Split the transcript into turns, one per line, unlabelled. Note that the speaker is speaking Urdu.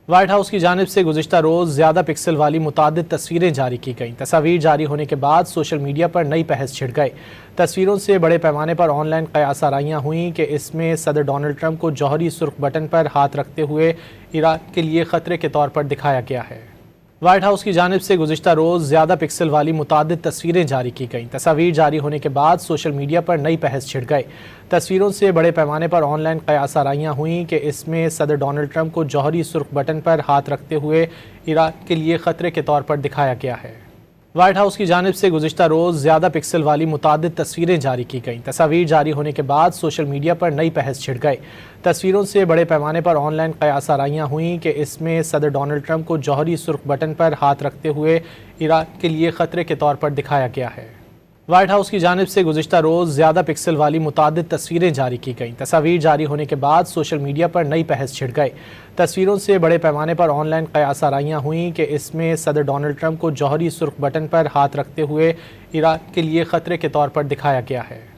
وائٹ ہاؤس کی جانب سے گزشتہ روز زیادہ پکسل والی متعدد تصویریں جاری کی گئیں۔ تصاویر جاری ہونے کے بعد سوشل میڈیا پر نئی بحث چھڑ گئی۔ تصویروں سے بڑے پیمانے پر آن لائن قیاس آرائیاں ہوئیں کہ اس میں صدر ڈونلڈ ٹرمپ کو جوہری سرخ بٹن پر ہاتھ رکھتے ہوئے ایران کے لیے خطرے کے طور پر دکھایا گیا ہے۔ وائٹ ہاؤس کی جانب سے گزشتہ روز زیادہ پکسل والی متعدد تصویریں جاری کی گئیں۔ تصاویر جاری ہونے کے بعد سوشل میڈیا پر نئی بحث چھڑ گئی۔ تصویروں سے بڑے پیمانے پر آن لائن قیاس آرائیاں ہوئیں کہ اس میں صدر ڈونلڈ ٹرمپ کو جوہری سرخ بٹن پر ہاتھ رکھتے ہوئے ایران کے لیے خطرے کے طور پر دکھایا گیا ہے۔ وائٹ ہاؤس کی جانب سے گزشتہ روز زیادہ پکسل والی متعدد تصویریں جاری کی گئیں۔ تصاویر جاری ہونے کے بعد سوشل میڈیا پر نئی بحث چھڑ گئی۔ تصویروں سے بڑے پیمانے پر آن لائن قیاس آرائیاں ہوئیں کہ اس میں صدر ڈونلڈ ٹرمپ کو جوہری سرخ بٹن پر ہاتھ رکھتے ہوئے ایران کے لیے خطرے کے طور پر دکھایا گیا ہے۔ وائٹ ہاؤس کی جانب سے گزشتہ روز زیادہ پکسل والی متعدد تصویریں جاری کی گئیں۔ تصاویر جاری ہونے کے بعد سوشل میڈیا پر نئی بحث چھڑ گئی۔ تصویروں سے بڑے پیمانے پر آن لائن قیاس آرائیاں ہوئیں کہ اس میں صدر ڈونلڈ ٹرمپ کو جوہری سرخ بٹن پر ہاتھ رکھتے ہوئے ایران کے لیے خطرے کے طور پر دکھایا گیا ہے۔